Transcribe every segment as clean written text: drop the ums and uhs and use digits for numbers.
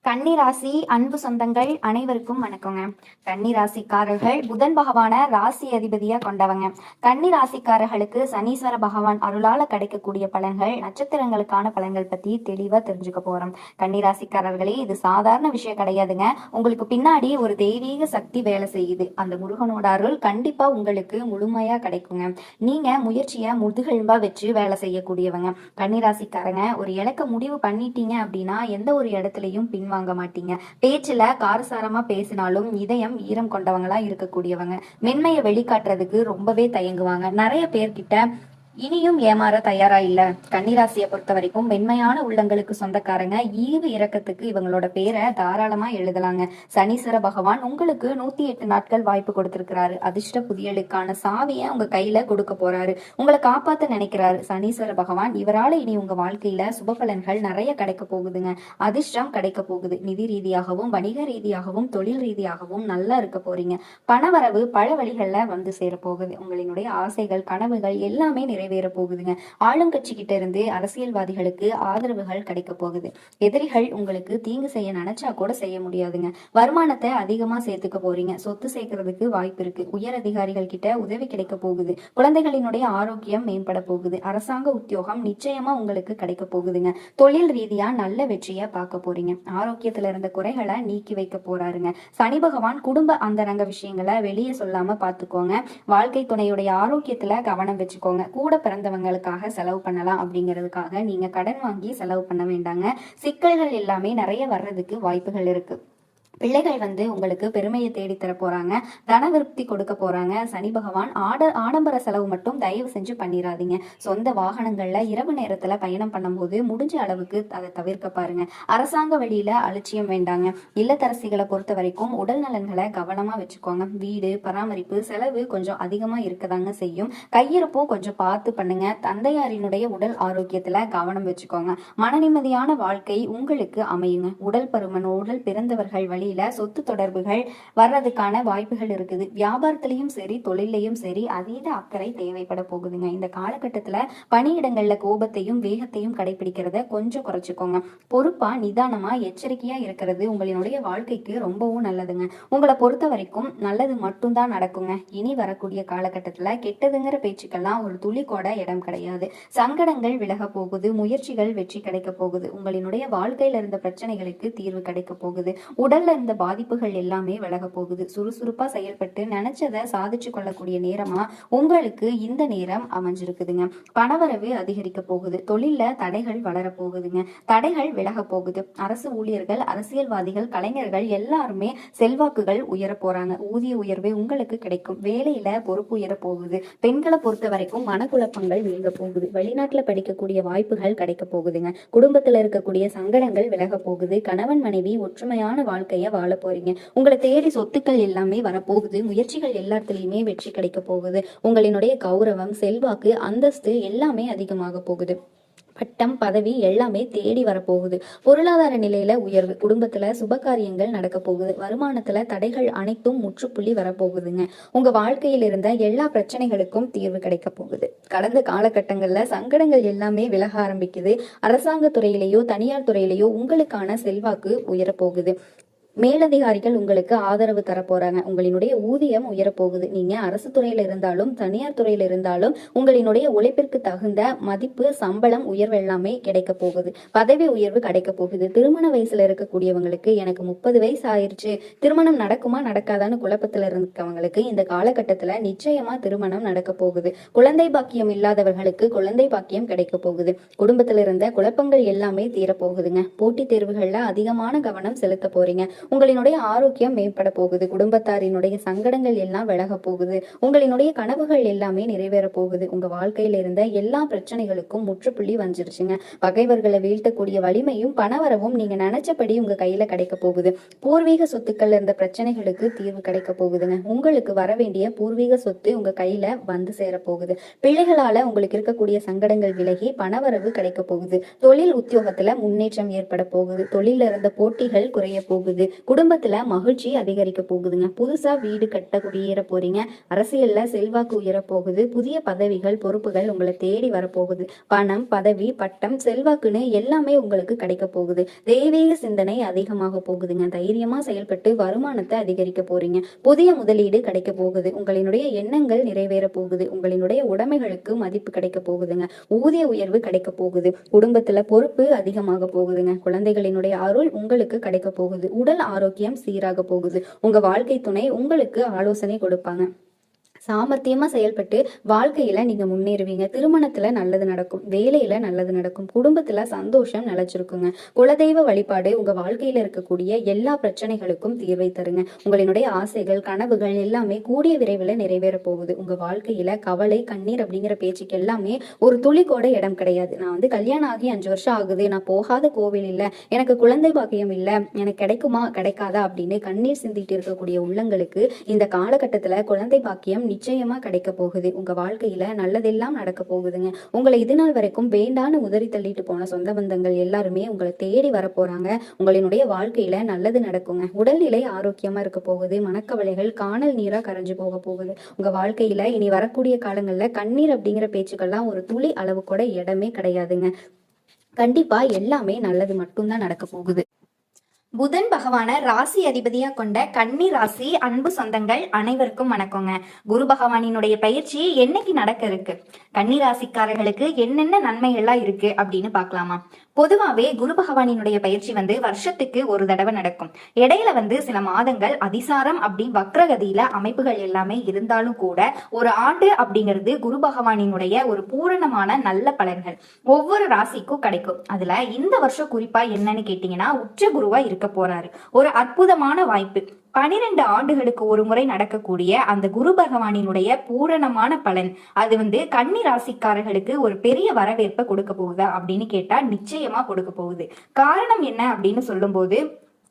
கன்னிராசி அன்பு சொந்தங்கள் அனைவருக்கும் வணக்கங்க. கன்னிராசிக்காரர்கள் புதன் பகவான ராசி அதிபதியா கொண்டவங்க. கன்னிராசிக்காரர்களுக்கு சனீஸ்வர பகவான் அருளால கிடைக்கக்கூடிய பலன்கள், நட்சத்திரங்களுக்கான பலன்கள் பத்தி தெளிவா தெரிஞ்சுக்க போறோம். கன்னிராசிக்காரர்களே, இது சாதாரண விஷயம் கிடையாதுங்க. உங்களுக்கு பின்னாடி ஒரு தெய்வீக சக்தி வேலை செய்யுது. அந்த முருகனோட அருள் கண்டிப்பா உங்களுக்கு முழுமையா கிடைக்குங்க. நீங்க முயற்சியை முதுகெலும்பா வச்சு வேலை செய்யக்கூடியவங்க. கன்னிராசிக்காரங்க, ஒரு இலக்க முடிவு பண்ணிட்டீங்க அப்படின்னா எந்த ஒரு இடத்துலையும் வாங்க மாட்டீங்க. பேச்சுல காரசாரமா பேசினாலும் இதயம் ஈரம் கொண்டவங்களா இருக்கக்கூடியவங்க. மென்மையை வெளிக்காட்டுறதுக்கு ரொம்பவே தயங்குவாங்க. நிறைய பேர்கிட்ட இனியும் ஏமாற தயாரா இல்ல. கன்னிராசியை பொறுத்த வரைக்கும் மென்மையான உள்ளங்களுக்கு சொந்தக்காரங்க. ஈவு இரக்கத்துக்கு இவங்களோட பேரை தாராளமா எழுதலாங்க. சனீஸ்வர பகவான் உங்களுக்கு 108 நாட்கள் வாய்ப்பு கொடுத்திருக்கிறாரு. அதிர்ஷ்ட புதியலுக்கான சாவியை உங்க கையில கொடுக்க போறாரு. உங்களை காப்பாத்த நினைக்கிறாரு சனீஸ்வர பகவான். இவரால இனி உங்க வாழ்க்கையில சுப பலன்கள் நிறைய கிடைக்க போகுதுங்க. அதிர்ஷ்டம் கிடைக்க போகுது. நிதி ரீதியாகவும் வணிக ரீதியாகவும் தொழில் ரீதியாகவும் நல்லா இருக்க போறீங்க. பணவரவு பல வழிகள்ல வந்து சேர போகுது. உங்களினுடைய ஆசைகள் கனவுகள் எல்லாமே நிறைவேற போகுதுங்க. ஆளுங்கட்சி கிட்ட இருந்து அரசியல்வாதிகளுக்கு ஆதரவுகள் கிடைக்க போகுது. எதிரிகள் உங்களுக்கு தீங்கு செய்ய நினைச்சா கூட செய்ய முடியாதுங்க. வருமானத்தை அதிகமா சேர்த்துக்க போறீங்க. சொத்து சேர்க்கறதுக்கு வாய்ப்பு இருக்கு. உயர் அதிகாரிகள் கிட்ட உதவி கிடைக்க போகுது. குழந்தைகளினுடைய ஆரோக்கியம் மேம்பட போகுது. அரசாங்க உத்தியோகம் நிச்சயமா உங்களுக்கு கிடைக்க போகுதுங்க. தொழில் ரீதியா நல்ல வெற்றியை பார்க்க போறீங்க. ஆரோக்கியத்துல இருந்த குறைகளை நீக்கி வைக்க போறாருங்க. சனி பகவான் குடும்ப அந்தரங்க விஷயங்களை வெளியே சொல்லாம பாத்துக்கோங்க. வாழ்க்கை துணையுடைய ஆரோக்கியத்துல கவனம் வச்சுக்கோங்க. கூட பிறந்தவங்களுக்காக செலவு பண்ணலாம் அப்படிங்கிறதுக்காக நீங்க கடன் வாங்கி செலவு பண்ண வேண்டாங்க. சிக்கல்கள் எல்லாமே நிறைய வர்றதுக்கு வாய்ப்புகள் இருக்கு. பிள்ளைகள் உங்களுக்கு பெருமையை தேடி தர போறாங்க. தன விருப்தி கொடுக்க போறாங்க. சனி பகவான் ஆடம்பர செலவு மட்டும் தயவு செஞ்சு பண்ணிடாதீங்க. சொந்த வாகனங்கள்ல இரவு நேரத்துல பயணம் பண்ணும்போது முடிஞ்ச அளவுக்கு அதை தவிர்க்க பாருங்க. அரசாங்க வழியில அலட்சியம் வேண்டாங்க. இல்லத்தரசிகளை பொறுத்த வரைக்கும் உடல் நலன்களை கவனமா வச்சுக்கோங்க. வீடு பராமரிப்பு செலவு கொஞ்சம் அதிகமா இருக்கதாங்க செய்யும். கையிருப்பும் கொஞ்சம் பார்த்து பண்ணுங்க. தந்தையாரினுடைய உடல் ஆரோக்கியத்துல கவனம் வச்சுக்கோங்க. மன நிம்மதியான வாழ்க்கை உங்களுக்கு அமையுங்க. உடல் பருமன் உடல் பிறந்தவர்கள் வழி சொத்து தொடர்புகள் வர்றதுக்கான வாய்ப்புகள் இருக்குது. வியாபாரத்திலையும் சரி தொழிலையும் சரி அதீத அக்கறை தேவைப்பட போகுதுங்க. இந்த காலகட்டத்துல பணியிடங்கள்ல கோபத்தையும் வேகத்தையும் கடைபிடிக்கிறத கொஞ்சம் குறைச்சுக்கோங்க. பொறுப்பா நிதானமா எச்சரிக்கையா இருக்கிறது உங்களுடைய வாழ்க்கைக்கு ரொம்பவும் நல்லதுங்க. உங்களை பொறுத்த வரைக்கும் நல்லது மட்டும்தான் நடக்குங்க. இனி வரக்கூடிய காலகட்டத்துல கெட்டதுங்கிற பேச்சுக்கெல்லாம் ஒரு துளி கூட இடம் கிடையாது. சங்கடங்கள் விலக போகுது. முயற்சிகள் வெற்றி கிடைக்க போகுது. உங்களுடைய வாழ்க்கையில இருந்த பிரச்சனைகளுக்கு தீர்வு கிடைக்க போகுது. உடல்ல இந்த பாதிப்புகள் எல்லாமே விலக போகுது. சுறுசுறுப்பா செயல்பட்டு நினைச்சதை சாதிச்சு கொள்ளக்கூடிய நேரமா உங்களுக்கு இந்த நேரம் அமைஞ்சிருக்குதுங்க. பணவரவு அதிகரிக்க போகுது. தொழில தடைகள் வளர போகுதுங்க. தடைகள் விலக போகுது. அரசு ஊழியர்கள் அரசியல்வாதிகள் கலைஞர்கள் எல்லாருமே செல்வாக்குகள் உயர போறாங்க. ஊதிய உயர்வு உங்களுக்கு கிடைக்கும். வேலையில பொறுப்பு உயர போகுது. பெண்களை பொறுத்த வரைக்கும் மனக்குழப்பங்கள் நீங்க போகுது. வெளிநாட்டுல படிக்கக்கூடிய வாய்ப்புகள் கிடைக்க போகுதுங்க. குடும்பத்துல இருக்கக்கூடிய சங்கடங்கள் விலக போகுது. கணவன் மனைவி ஒற்றுமையான வாழ்க்கைய வாழ போறீங்க. உங்களை தேடி சொத்துக்கள் எல்லாமே வரப்போகுது. முயற்சிகள் எல்லாத்துலயுமே வெற்றி கிடைக்க போகுது. உங்களினுடைய கௌரவம் செல்வாக்கு அந்தஸ்து எல்லாமே அதிகமாக போகுது. பட்டம் பதவி எல்லாமே தேடி வரப்போகுது. பொருளாதார நிலையில உயர்வு. குடும்பத்துல சுபகாரியங்கள் நடக்க போகுது. வருமானத்துல தடைகள் அனைத்தும் முற்றுப்புள்ளி வரப்போகுதுங்க. உங்க வாழ்க்கையில் இருந்த எல்லா பிரச்சனைகளுக்கும் தீர்வு கிடைக்க போகுது. கடந்த காலகட்டங்கள்ல சங்கடங்கள் எல்லாமே விலக ஆரம்பிக்குது. அரசாங்க துறையிலேயோ தனியார் துறையிலேயோ உங்களுக்கான செல்வாக்கு உயரப்போகுது. மேலதிகாரிகள் உங்களுக்கு ஆதரவு தர போறாங்க. உங்களினுடைய ஊதியம் உயரப்போகுது. நீங்க அரசு துறையில இருந்தாலும் தனியார் துறையில இருந்தாலும் உங்களினுடைய உழைப்பிற்கு தகுந்த மதிப்பு சம்பளம் உயர்வு எல்லாமே கிடைக்க போகுது. பதவி உயர்வு கிடைக்க போகுது. திருமண வயசுல இருக்கக்கூடியவங்களுக்கு எனக்கு 30 வயசு ஆயிருச்சு, திருமணம் நடக்குமா நடக்காதான்னு குழப்பத்துல இருக்கவங்களுக்கு இந்த காலகட்டத்துல நிச்சயமா திருமணம் நடக்க போகுது. குழந்தை பாக்கியம் இல்லாதவர்களுக்கு குழந்தை பாக்கியம் கிடைக்க போகுது. குடும்பத்துல இருந்த குழப்பங்கள் எல்லாமே தீரப்போகுதுங்க. போட்டித் தேர்வுகள்ல அதிகமான கவனம் செலுத்த போறீங்க. உங்களினுடைய ஆரோக்கியம் மேம்பட போகுது. குடும்பத்தாரினுடைய சங்கடங்கள் எல்லாம் விலக போகுது. உங்களினுடைய கனவுகள் எல்லாமே நிறைவேற போகுது. உங்க வாழ்க்கையில இருந்த எல்லா பிரச்சனைகளுக்கும் முற்றுப்புள்ளி வந்துருச்சுங்க. பகைவர்களை வீழ்த்தக்கூடிய வலிமையும் பணவரவும் நீங்க நினைச்சபடி உங்க கையில கிடைக்க போகுது. பூர்வீக சொத்துக்கள் இருந்த பிரச்சனைகளுக்கு தீர்வு கிடைக்க போகுதுங்க. உங்களுக்கு வர வேண்டிய பூர்வீக சொத்து உங்க கையில வந்து சேர போகுது. பிள்ளைகளால உங்களுக்கு இருக்கக்கூடிய சங்கடங்கள் விலகி பணவரவு கிடைக்க போகுது. தொழில் உத்தியோகத்துல முன்னேற்றம் ஏற்பட போகுது. தொழில இருந்த போட்டிகள் குறைய போகுது. குடும்பத்துல மகிழ்ச்சி அதிகரிக்க போகுதுங்க. புதுசா வீடு கட்ட குடியேற போறீங்க. அரசியல்ல செல்வாக்கு உயர போகுது. புதிய பதவிகள் பொறுப்புகள் உங்களை தேடி வரப்போகுது. பணம் பதவி பட்டம் செல்வாக்குன்னு எல்லாமே உங்களுக்கு கிடைக்க போகுது. தெய்வீக சிந்தனை அதிகமாக போகுதுங்க. தைரியமா செயல்பட்டு வருமானத்தை அதிகரிக்க போறீங்க. புதிய முதலீடு கிடைக்க போகுது. உங்களினுடைய எண்ணங்கள் நிறைவேற போகுது. உங்களினுடைய உடைமைகளுக்கு மதிப்பு கிடைக்க போகுதுங்க. ஊதிய உயர்வு கிடைக்க போகுது. குடும்பத்துல பொறுப்பு அதிகமாக போகுதுங்க. குழந்தைகளினுடைய அருள் உங்களுக்கு கிடைக்க போகுது. உடல் ஆரோக்கியம் சீராக போகுது. உங்க வாழ்க்கை துணை உங்களுக்கு ஆலோசனை கொடுப்பாங்க. சாமர்த்தியமா செயல்பட்டு வாழ்க்கையில நீங்க முன்னேறுவீங்க. திருமணத்துல நல்லது நடக்கும். வேலையில நல்லது நடக்கும். குடும்பத்துல சந்தோஷம் நிலைச்சிருக்குங்க. குலதெய்வ வழிபாடு உங்க வாழ்க்கையில இருக்கக்கூடிய எல்லா பிரச்சனைகளுக்கும் தீர்வை தருங்க. உங்களினுடைய ஆசைகள் கனவுகள் எல்லாமே கூடிய விரைவில் நிறைவேற போகுது. உங்க வாழ்க்கையில கவலை கண்ணீர் அப்படிங்கிற பேச்சுக்கு எல்லாமே ஒரு துளி கூட இடம் கிடையாது. நான் கல்யாணம் ஆகி 5 வருஷம் ஆகுது, நான் போகாத கோவில் இல்ல, எனக்கு குழந்தை பாக்கியம் இல்ல, எனக்கு கிடைக்குமா கிடைக்காதா அப்படின்னு கண்ணீர் சிந்திட்டு இருக்கக்கூடிய உள்ளங்களுக்கு இந்த காலகட்டத்துல குழந்தை பாக்கியம் நிச்சயமா கிடைக்க போகுது. உங்க வாழ்க்கையில நல்லதெல்லாம் நடக்க போகுதுங்க. உங்களை இது நாள் வரைக்கும் வேண்டான்னு உதறி தள்ளிட்டு போன சொந்த பந்தங்கள் எல்லாருமே உங்களை தேடி வர போறாங்க. உங்களினுடைய வாழ்க்கையில நல்லது நடக்குங்க. உடல்நிலை ஆரோக்கியமா இருக்க போகுது. மனக்கவலைகள் காணல் நீரா கரைஞ்சு போக போகுது. உங்க வாழ்க்கையில இனி வரக்கூடிய காலங்கள்ல கண்ணீர் அப்படிங்கிற பேச்சுக்கெல்லாம் ஒரு துளி அளவு கூட இடமே கிடையாதுங்க. கண்டிப்பா எல்லாமே நல்லது மட்டும்தான் நடக்க போகுது. புதன் பகவான ராசி அதிபதியா கொண்ட கன்னி ராசி அன்பு சொந்தங்கள் அனைவருக்கும் வணக்கங்க. குரு பகவானினுடைய பயிற்சி என்னைக்கு நடக்க இருக்கு, கன்னி ராசிக்காரர்களுக்கு என்னென்ன நன்மைகள்லாம் இருக்கு அப்படின்னு பார்க்கலாமா? பொதுவாவே குரு பகவானினுடைய பயிற்சி வருஷத்துக்கு ஒரு தடவை நடக்கும். இடையில சில மாதங்கள் அதிசாரம் அப்படி வக்ரகதியில அமைப்புகள் எல்லாமே இருந்தாலும் கூட ஒரு ஆண்டு அப்படிங்கிறது குரு பகவானினுடைய ஒரு பூரணமான நல்ல பலன்கள் ஒவ்வொரு ராசிக்கும் கிடைக்கும். அதுல இந்த வருஷம் குறிப்பா என்னன்னு கேட்டீங்கன்னா உச்ச குருவா இருக்க போறாரு. ஒரு அற்புதமான வாய்ப்பு. 12 ஆண்டுகளுக்கு ஒரு முறை நடக்கக்கூடிய அந்த குரு பகவானினுடைய பூரணமான பலன் அது கன்னி ராசிக்காரர்களுக்கு ஒரு பெரிய வரவேற்பை கொடுக்க போகுதா அப்படின்னு கேட்டா நிச்சயமா கொடுக்க போகுது. காரணம் என்ன அப்படின்னு சொல்லும் போது,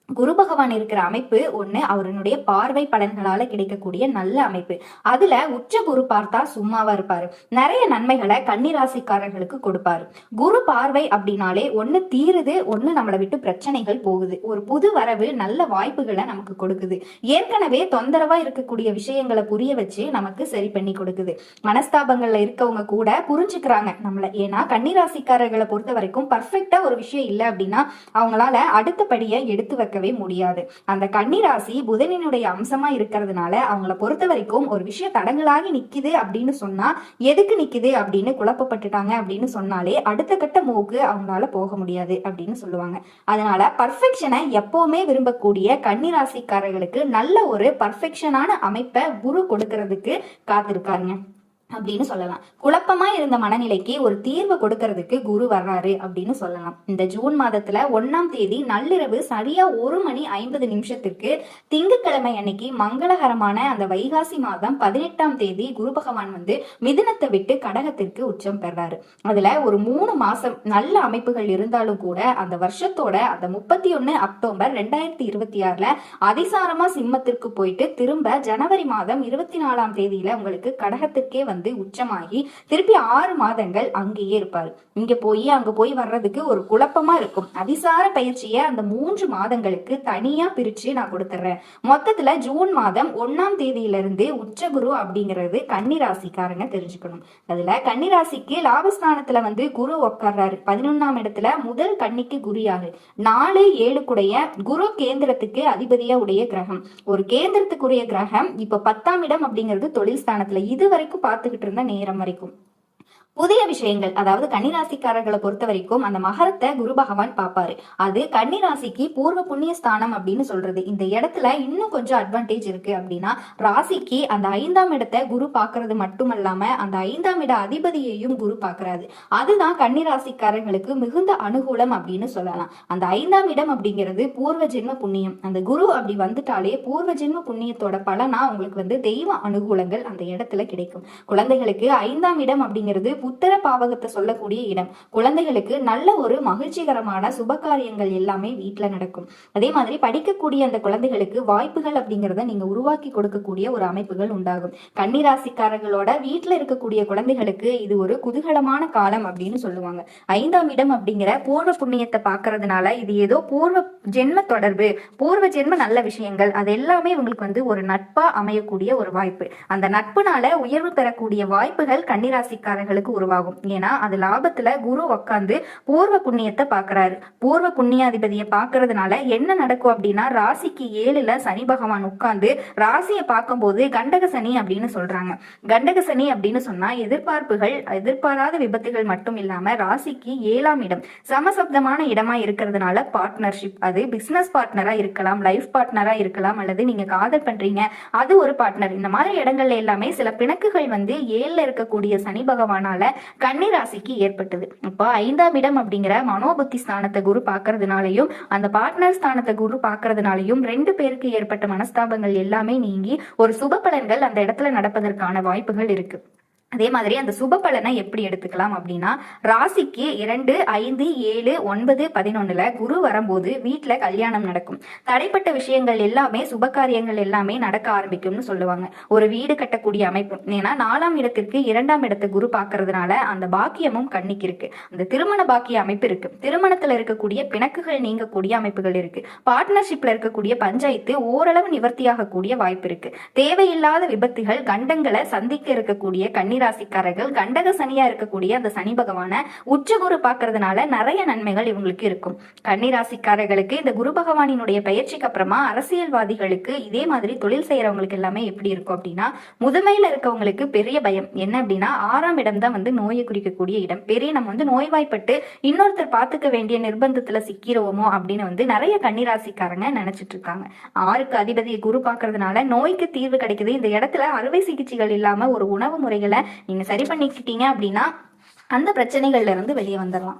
குரு பகவான் இருக்கிற அமைப்பு ஒண்ணு அவருடைய பார்வை பலன்களால கிடைக்கக்கூடிய நல்ல அமைப்பு. அதுல உச்ச குரு பார்த்தா சும்மாவா இருப்பாரு, நிறைய நன்மைகளை கன்னிராசிக்காரர்களுக்கு கொடுப்பாரு. குரு பார்வை அப்படின்னாலே ஒண்ணு தீருது, ஒண்ணு நம்மளை விட்டு பிரச்சனைகள் போகுது, ஒரு புது வரவு நல்ல வாய்ப்புகளை நமக்கு கொடுக்குது. ஏற்கனவே தொந்தரவா இருக்கக்கூடிய விஷயங்களை புரிய வச்சு நமக்கு சரி பண்ணி கொடுக்குது. மனஸ்தாபங்கள்ல இருக்கவங்க கூட புரிஞ்சுக்கிறாங்க நம்மள. ஏன்னா கன்னிராசிக்காரர்களை பொறுத்த வரைக்கும் பர்ஃபெக்டா ஒரு விஷயம் இல்லை அப்படின்னா அவங்களால அடுத்த படியை எடுத்து வைக்க முடியாது. அந்த கன்னிராசி புதனினுடைய அம்சமா இருக்கிறதுனால அவங்கள பொறுத்த வரைக்கும் ஒரு விஷயம் தடங்களாகி நிக்குது அப்படின்னு சொன்னா, எதுக்கு நிக்குது அப்படின்னு குழப்பப்பட்டுட்டாங்க அப்படின்னு சொன்னாலே அடுத்த கட்ட மூவுக்கு அவங்களால போக முடியாது அப்படின்னு சொல்லுவாங்க. அதனால பர்ஃபெக்ஷனை எப்பவுமே விரும்பக்கூடிய கன்னிராசிக்காரர்களுக்கு நல்ல ஒரு பர்ஃபெக்ஷனான அமைப்பை குரு கொடுக்கறதுக்கு காத்திருக்காருங்க அப்படின்னு சொல்லலாம். குழப்பமா இருந்த மனநிலைக்கு ஒரு தீர்வு கொடுக்கறதுக்கு குரு வர்றாரு அப்படின்னு சொல்லலாம். இந்த ஜூன் மாதத்துல 1ஆம் தேதி நள்ளிரவு சரியா 1:50 திங்கட்கிழமை அன்னைக்கு மங்களகரமான அந்த வைகாசி மாதம் 18ஆம் தேதி குரு பகவான் மிதுனத்தை விட்டு கடகத்திற்கு உச்சம் பெறாரு. அதுல ஒரு 3 மாசம் நல்ல அமைப்புகள் இருந்தாலும் கூட அந்த வருஷத்தோட அந்த 31 அக்டோபர் 2026 அதிசாரமா சிம்மத்திற்கு போயிட்டு திரும்ப ஜனவரி மாதம் 24ஆம் தேதியில உங்களுக்கு கடகத்திற்கே உச்சமாகி திருப்பி 6 மாதங்கள் அங்கேயே இருப்பாரு. இங்க போய் அங்க போய் வர்றதுக்கு ஒரு குழப்பமா இருக்கும். அதிசார பயிற்சியை அந்த 3 மாதங்களுக்கு தனியா பிரிச்சு நான் கொடுத்துறேன். மொத்தத்துல ஜூன் மாதம் 1ஆம் தேதியிலிருந்து உச்சகுரு அப்படிங்கிறது கன்னிராசிக்காரங்க தெரிஞ்சுக்கணும். அதுல கன்னிராசிக்கு லாபஸ்தானத்துல குரு உட்கார்றாரு. 11ஆம் இடத்துல முதல் கன்னிக்கு குரு யாரு? 4, 7 கூடைய குரு கேந்திரத்துக்கு அதிபதியா உடைய கிரகம். ஒரு கேந்திரத்துக்குரிய கிரகம் இப்ப 10ஆம் இடம் அப்படிங்கிறது தொழில் ஸ்தானத்துல இது வரைக்கும் பார்த்துக்கிட்டு இருந்த நேரம் வரைக்கும் புதிய விஷயங்கள், அதாவது கன்னிராசிக்காரர்களை பொறுத்த வரைக்கும் அந்த மகரத்தை குரு பகவான் பாப்பாரு. அது கன்னிராசிக்கு பூர்வ புண்ணிய ஸ்தானம் அப்படின்னு சொல்றது. இந்த இடத்துல இன்னும் கொஞ்சம் அட்வான்டேஜ் இருக்கு அப்படின்னா, ராசிக்கு அந்த 5ஆம் இடத்தை குரு பாக்குறது மட்டுமல்லாம அந்த 5ஆம் இட அதிபதியையும் குரு பாக்குறாரு. அதுதான் கன்னிராசிக்காரர்களுக்கு மிகுந்த அனுகூலம் அப்படின்னு சொல்லலாம். அந்த 5ஆம் இடம் அப்படிங்கிறது பூர்வ ஜென்ம புண்ணியம். அந்த குரு அப்படி வந்துட்டாலே பூர்வ ஜென்ம புண்ணியத்தோட பலனா உங்களுக்கு தெய்வ அனுகூலங்கள் அந்த இடத்துல கிடைக்கும். குழந்தைகளுக்கு 5ஆம் இடம் அப்படிங்கிறது புத்திர பாவகத்தை சொல்லக்கூடிய இடம். குழந்தைகளுக்கு நல்ல ஒரு மகிழ்ச்சிகரமான சுபகாரியங்கள் எல்லாமே வீட்டுல நடக்கும். அதே மாதிரி படிக்கக்கூடிய அந்த குழந்தைகளுக்கு வாய்ப்புகள் அப்படிங்கிறத நீங்க உருவாக்கி கொடுக்கக்கூடிய ஒரு அமைப்புகள் உண்டாகும். கன்னிராசிக்காரர்களோட வீட்டுல இருக்கக்கூடிய குழந்தைகளுக்கு இது ஒரு குதூகலமான காலம் அப்படின்னு சொல்லுவாங்க. 5ஆம் இடம் அப்படிங்கிற பூர்வ புண்ணியத்தை பாக்குறதுனால இது ஏதோ பூர்வ ஜென்ம தொடர்பு, பூர்வ ஜென்ம நல்ல விஷயங்கள், அது எல்லாமே உங்களுக்கு வந்து ஒரு நட்பா அமையக்கூடிய ஒரு வாய்ப்பு. அந்த நட்புனால உயர்வு பெறக்கூடிய வாய்ப்புகள் கன்னிராசிக்காரர்களுக்கு உருவாகும். ஏன்னா அது லாபத்துல குரு உட்கார்ந்து பூர்வ புண்ணியத்தை பாக்குறாரு. பூர்வ புண்ணியாதிபதியை பாக்குறதுனால என்ன நடக்கும் அப்படின்னா, ராசிக்கு 7ல சனி பகவான் உட்கார்ந்து ராசியை பார்க்கும்போது கண்டக சனி அப்படின்னு சொல்றாங்க. கண்டக சனி அப்படின்னு சொன்னா எதிர்பார்ப்புகள், எதிர்பாராத விபத்துகள் மட்டும் இல்லாம ராசிக்கு 7ஆம் இடம் சமசப்தமான இடமா இருக்கிறதுனால பார்ட்னர்ஷிப், அது பிசினஸ் பார்ட்னரா இருக்கலாம், லைஃப் பார்ட்னரா இருக்கலாம், அல்லது நீங்க காதல் பண்றீங்க அது ஒரு பார்ட்னர். இந்த மாதிரி இடங்கள்ல எல்லாமே சில பிணக்குகள் வந்து 7ல இருக்கக்கூடிய சனி பகவானால கன்னிராசிக்கு ஏற்பட்டது. இப்போ 5ஆம் இடம் அப்படிங்கிற மனோபுத்தி ஸ்தானத்தை குரு பாக்குறதுனாலையும் அந்த பார்ட்னர் ஸ்தானத்தை குரு பாக்குறதுனாலையும் 2 பேருக்கு ஏற்பட்ட மனஸ்தாபங்கள் எல்லாமே நீங்கி ஒரு சுப பலன்கள் அந்த இடத்துல நடப்பதற்கான வாய்ப்புகள் இருக்கு. அதே மாதிரி அந்த சுப பலனை எப்படி எடுத்துக்கலாம் அப்படின்னா, ராசிக்கு 2, 5, 7, 9, 11ல குரு வரும்போது வீட்டுல கல்யாணம் நடக்கும். தடைப்பட்ட விஷயங்கள் எல்லாமே சுபகாரியங்கள் எல்லாமே நடக்க ஆரம்பிக்கும்னு சொல்லுவாங்க. ஒரு வீடு கட்டக்கூடிய அமைப்பு. ஏன்னா 4ஆம் இடத்திற்கு 2ஆம் இடத்தை குரு பாக்குறதுனால அந்த பாக்கியமும் கண்ணிக்கு இருக்கு. அந்த திருமண பாக்கிய அமைப்பு இருக்கு. திருமணத்துல இருக்கக்கூடிய பிணக்குகள் நீங்கக்கூடிய அமைப்புகள் இருக்கு. பார்ட்னர்ஷிப்ல இருக்கக்கூடிய பஞ்சாயத்து ஓரளவு நிவர்த்தியாகக்கூடிய வாய்ப்பு இருக்கு. தேவையில்லாத விபத்துகள், கண்டங்களை சந்திக்க இருக்கக்கூடிய ராசிக்காரர்கள் கண்டக சனியா இருக்கக்கூடிய அந்த சனி பகவான உச்சகுரு பாக்குறதுனால நிறைய நன்மைகள் இவங்களுக்கு இருக்கும். கன்னிராசிக்காரர்களுக்கு இந்த குரு பகவானினுடைய பயிற்சிக்கு அப்புறமா அரசியல்வாதிகளுக்கு, இதே மாதிரி தொழில் செய்யறவங்களுக்கு எல்லாமே எப்படி இருக்கும் அப்படின்னா, முதுமையில இருக்கவங்களுக்கு பெரிய பயம் என்ன அப்படின்னா, 6ஆம் இடம் தான் வந்து நோயை குறிக்கக்கூடிய இடம். பெரிய நம்ம வந்து நோய்வாய்ப்பட்டு இன்னொருத்தர் பார்த்துக்க வேண்டிய நிர்பந்தத்துல சிக்கிறோமோ அப்படின்னு வந்து நிறைய கன்னிராசிக்காரங்க நினைச்சிட்டு இருக்காங்க. 6க்கு அதிபதியை குரு பாக்குறதுனால நோய்க்கு தீர்வு கிடைக்குது. இந்த இடத்துல அறுவை சிகிச்சைகள் இல்லாம ஒரு உணவு முறைகளை நீங்க சரி பண்ணிக்கிட்டீங்க அப்படின்னா அந்த பிரச்சனைகள்ல இருந்து வெளியே வந்துடலாம்.